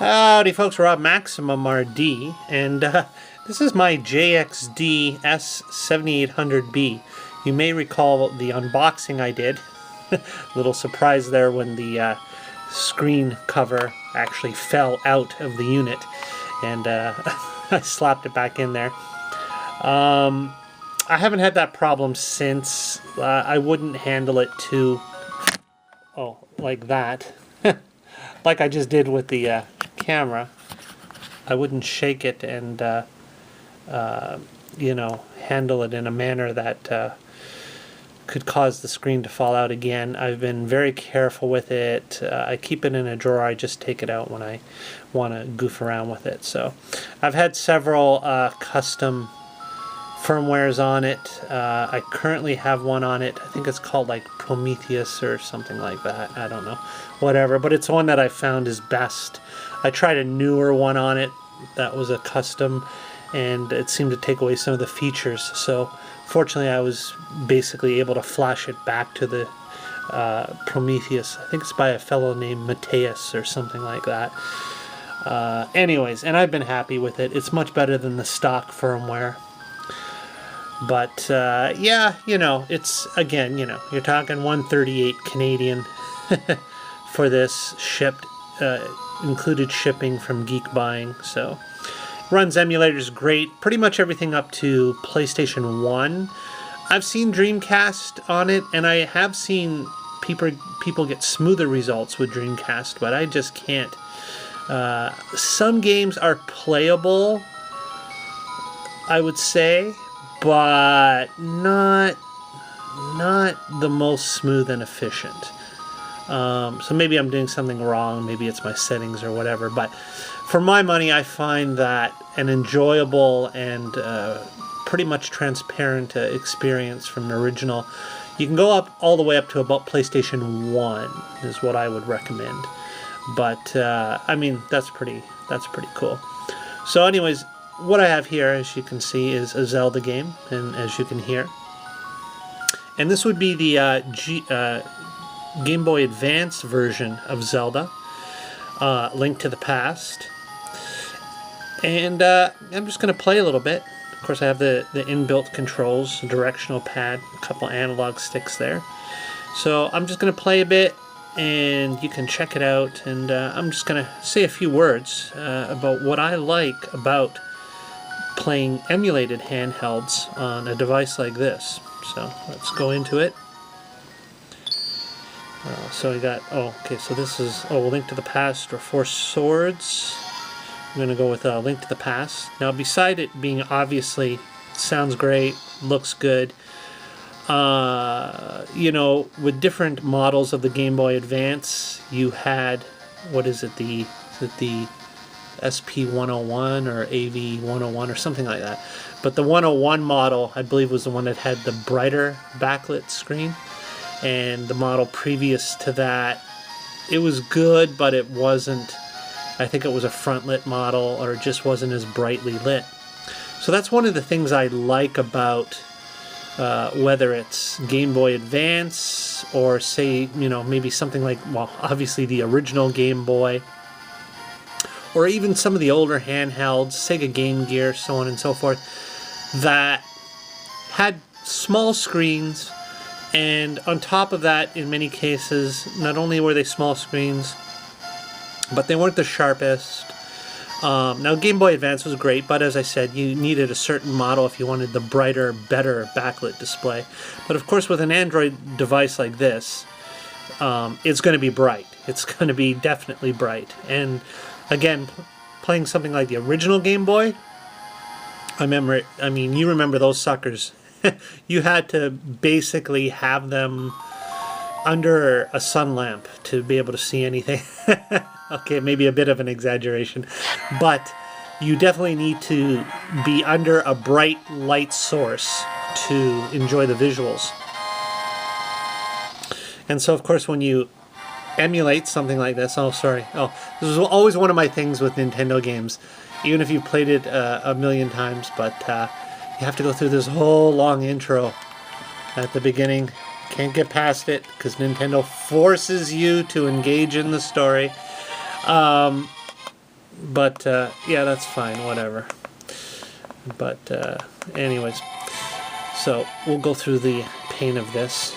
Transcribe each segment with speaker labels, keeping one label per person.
Speaker 1: Howdy folks, Rob MaximumRD, and this is my JXDS7800b. You may recall the unboxing I did. Little surprise there when the screen cover actually fell out of the unit, and I slapped it back in there. I haven't had that problem since. I wouldn't handle it too, like that. Like I just did with the camera. I wouldn't shake it and you know, handle it in a manner that could cause the screen to fall out again. I've been very careful with it. I keep it in a drawer. I just take it out when I want to goof around with it. So I've had several custom firmwares on it. I currently have one on it. I think it's called like Prometheus or something like that. I don't know. Whatever. But it's one that I found is best. I tried a newer one on it that was a custom, and it seemed to take away some of the features. So fortunately I was basically able to flash it back to the Prometheus. I think it's by a fellow named Mateus or something like that. Anyways, and I've been happy with it. It's much better than the stock firmware. But yeah, you know, it's, again, you know, you're talking 138 Canadian for this, shipped, included shipping from Geek Buying. So runs emulators great, pretty much everything up to PlayStation 1. I've seen Dreamcast on it, and I have seen people get smoother results with Dreamcast, but I just can't. Some games are playable, I would say, but not the most smooth and efficient. So maybe I'm doing something wrong, maybe it's my settings or whatever, but for my money I find that an enjoyable and pretty much transparent experience from the original. You can go up all the way up to about PlayStation 1 is what I would recommend, but I mean that's pretty cool. So anyways, what I have here, as you can see, is a Zelda game, and as you can hear, and this would be the Game Boy Advance version of Zelda, Link to the Past. And I'm just going to play a little bit. Of course, I have the inbuilt controls, a directional pad, a couple analog sticks there. So I'm just going to play a bit, and you can check it out. And I'm just going to say a few words about what I like about playing emulated handhelds on a device like this. So let's go into it. So we got, okay, so this is, Link to the Past or Four Swords. I'm going to go with Link to the Past. Now, beside it being obviously, sounds great, looks good, you know, with different models of the Game Boy Advance, you had, what is it, the SP101 or AV101 or something like that. But the 101 model, I believe, was the one that had the brighter backlit screen. And the model previous to that, it was good, but it wasn't, I think it was a front-lit model, or it just wasn't as brightly lit. So that's one of the things I like about whether it's Game Boy Advance or, say, you know, maybe something like, well, obviously the original Game Boy, or even some of the older handhelds, Sega Game Gear, so on and so forth, that had small screens. And on top of that, in many cases, not only were they small screens, but they weren't the sharpest. Now, Game Boy Advance was great, but as I said, you needed a certain model if you wanted the brighter, better backlit display. But of course, with an Android device like this, it's going to be bright. It's going to be definitely bright. And again, playing something like the original Game Boy, I mean, you remember those suckers. You had to basically have them under a sun lamp to be able to see anything. Okay, maybe a bit of an exaggeration, but you definitely need to be under a bright light source to enjoy the visuals. And so, of course, when you emulate something like this, this was always one of my things with Nintendo games, even if you've played it a million times, but you have to go through this whole long intro at the beginning. Can't get past it because Nintendo forces you to engage in the story. But yeah, that's fine, whatever. But anyways, so we'll go through the pain of this,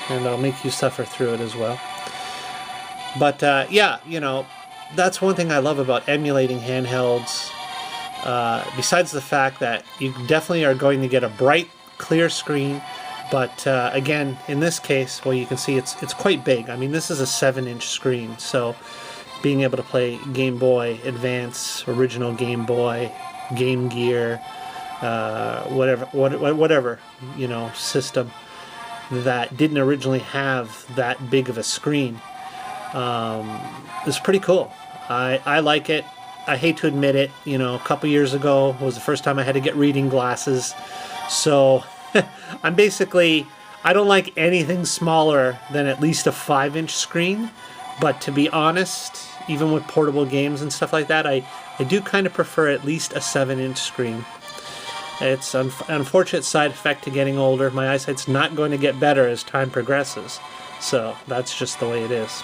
Speaker 1: and I'll make you suffer through it as well. But yeah, you know, that's one thing I love about emulating handhelds. Besides the fact that you definitely are going to get a bright, clear screen, but again, in this case, well, you can see it's quite big. I mean, this is a 7-inch screen, so being able to play Game Boy Advance, original Game Boy, Game Gear, whatever, you know, system that didn't originally have that big of a screen, is pretty cool. I like it. I hate to admit it, you know, a couple years ago was the first time I had to get reading glasses, so I'm basically, I don't like anything smaller than at least a 5-inch screen, but to be honest, even with portable games and stuff like that, I do kind of prefer at least a 7-inch screen. It's an unfortunate side effect to getting older. My eyesight's not going to get better as time progresses, so that's just the way it is.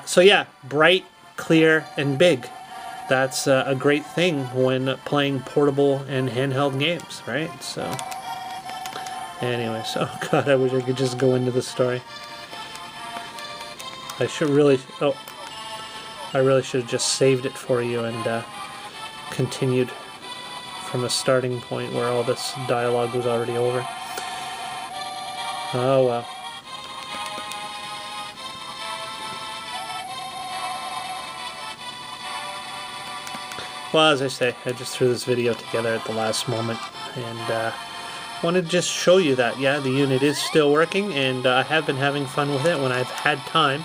Speaker 1: So yeah, bright, clear, and big. That's a great thing when playing portable and handheld games, right? So anyways, oh god, I wish I could just go into the story. I really should have just saved it for you and continued from a starting point where all this dialogue was already over. Oh well. Well, as I say, I just threw this video together at the last moment, and wanted to just show you that, yeah, the unit is still working, and I have been having fun with it when I've had time.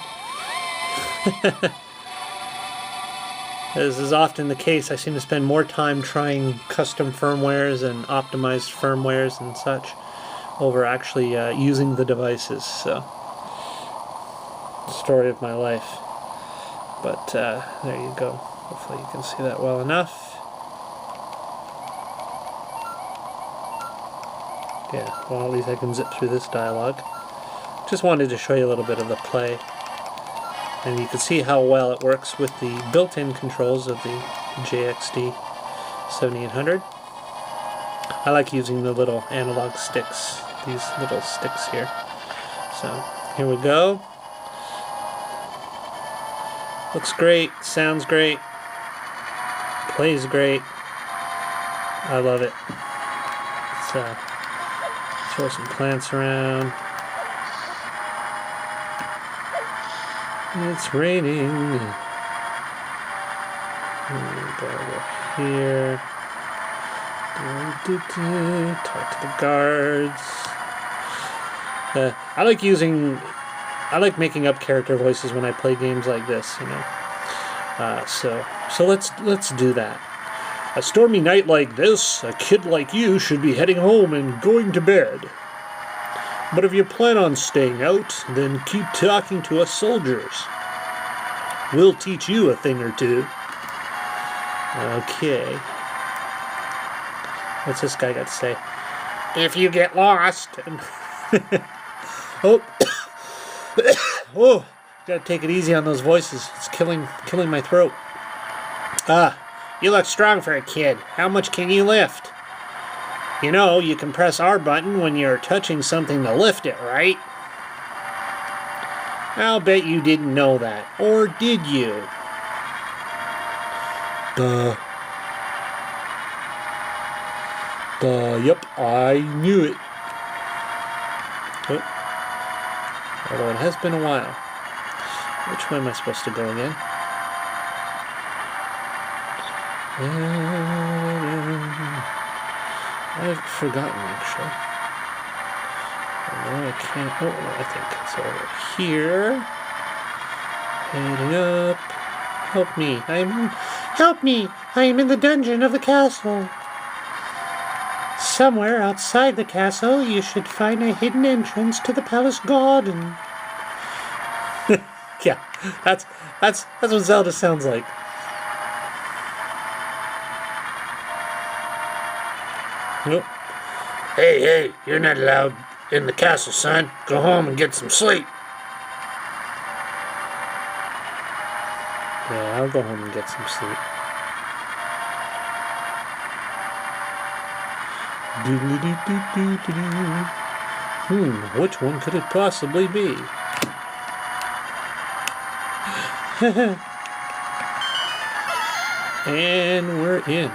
Speaker 1: As is often the case, I seem to spend more time trying custom firmwares and optimized firmwares and such over actually using the devices, so story of my life. But there you go. Hopefully you can see that well enough. Yeah, well, at least I can zip through this dialogue. Just wanted to show you a little bit of the play. And you can see how well it works with the built-in controls of the JXD7800. I like using the little analog sticks, these little sticks here. So, here we go. Looks great, sounds great, plays great. I love it. So, throw some plants around. It's raining. Go over here. Talk to the guards. I like making up character voices when I play games like this, you know. So let's do that. A stormy night like this, a kid like you should be heading home and going to bed. But if you plan on staying out, then keep talking to us soldiers. We'll teach you a thing or two. Okay. What's this guy got to say? If you get lost. Oh. Oh. Gotta take it easy on those voices. It's killing my throat. You look strong for a kid. How much can you lift? You know, you can press R button when you're touching something to lift it, right? I'll bet you didn't know that. Or did you? Yep, I knew it. Oh. Although it has been a while. Which way am I supposed to go again? I've forgotten, actually. No, I can't. Oh, I think it's over here. Heading up. Help me. Help me! I am in the dungeon of the castle. Somewhere outside the castle, you should find a hidden entrance to the palace garden. Yeah, that's what Zelda sounds like. Nope. Hey, you're not allowed in the castle, son. Go home and get some sleep. Yeah, I'll go home and get some sleep. Which one could it possibly be? And we're in.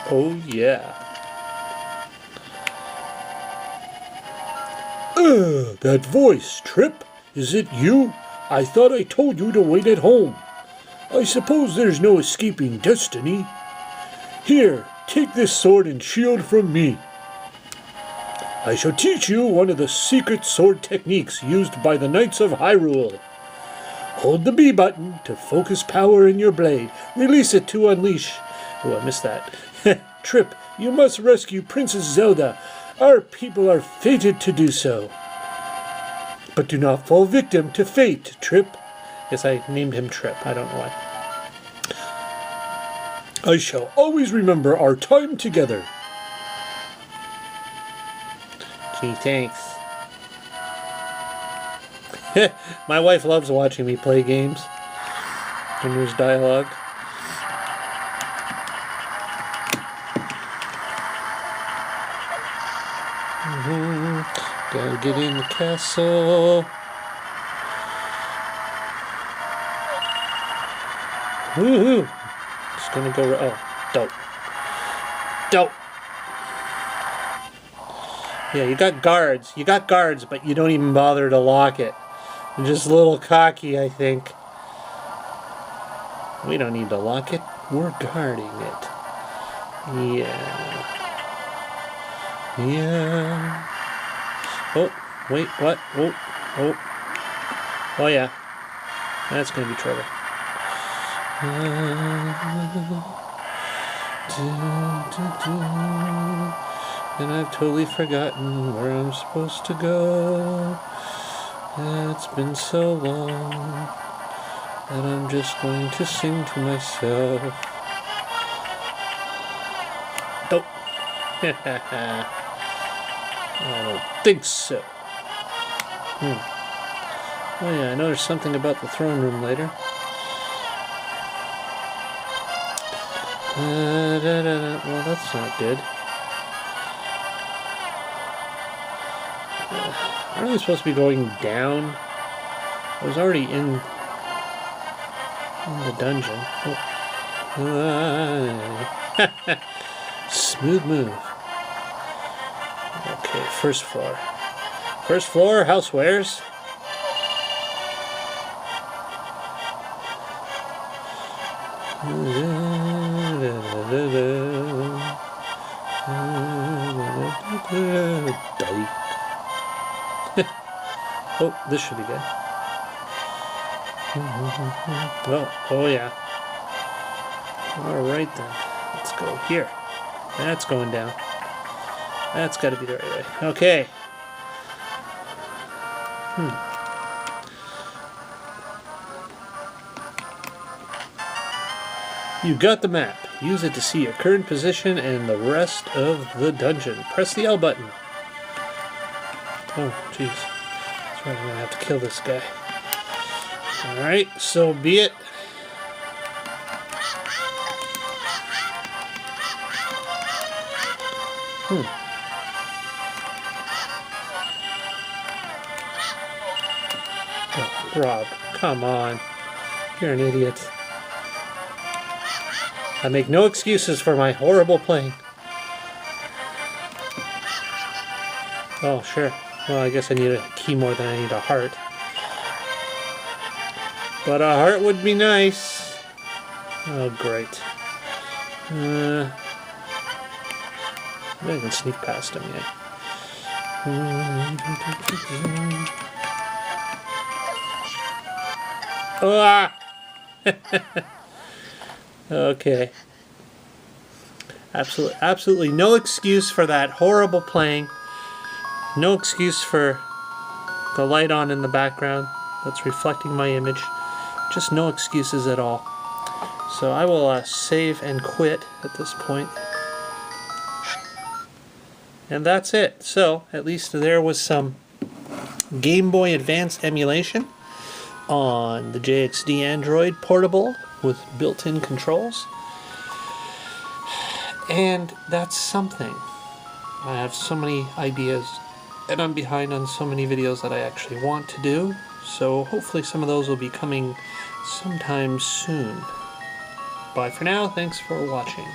Speaker 1: Oh yeah. That voice, Trip. Is it you? I thought I told you to wait at home. I suppose there's no escaping destiny. Here, take this sword and shield from me. I shall teach you one of the secret sword techniques used by the Knights of Hyrule. Hold the B button to focus power in your blade. Release it to unleash... Oh, I missed that. Trip, you must rescue Princess Zelda. Our people are fated to do so. But do not fall victim to fate, Trip. Yes, I named him Trip. I don't know why. I shall always remember our time together. Gee, thanks. My wife loves watching me play games when there's dialogue. Gotta get in the castle. Woohoo! Just gonna go. Oh, dope. Dope. Yeah, you got guards. You got guards, but you don't even bother to lock it. You're just a little cocky, I think. We don't need to lock it. We're guarding it. Yeah. Yeah. Oh, wait, what? Oh, oh. Oh, yeah. That's going to be trouble. And I've totally forgotten where I'm supposed to go. It's been so long that I'm just going to sing to myself. Nope. I don't think so. Oh yeah, I know there's something about the throne room later. Well, that's not good. Aren't we supposed to be going down? I was already in the dungeon. Oh. Smooth move. Okay, first floor. First floor, housewares. Oh, this should be good. Oh yeah. Alright then. Let's go here. That's going down. That's got to be the right way. Okay. You got the map. Use it to see your current position and the rest of the dungeon. Press the L button. Oh, jeez. That's right, I'm going to have to kill this guy. Alright, so be it. Oh, Rob, come on. You're an idiot. I make no excuses for my horrible playing. Oh, sure. Well, I guess I need a key more than I need a heart. But a heart would be nice. Oh, great. I can sneak past him yet. Ah! Okay. Absolutely no excuse for that horrible playing. No excuse for the light on in the background that's reflecting my image. Just no excuses at all. So I will save and quit at this point. And that's it. So at least there was some Game Boy Advance emulation. on the JXD Android portable with built-in controls. And that's something. I have so many ideas, and I'm behind on so many videos that I actually want to do, so hopefully some of those will be coming sometime soon. Bye for now, thanks for watching.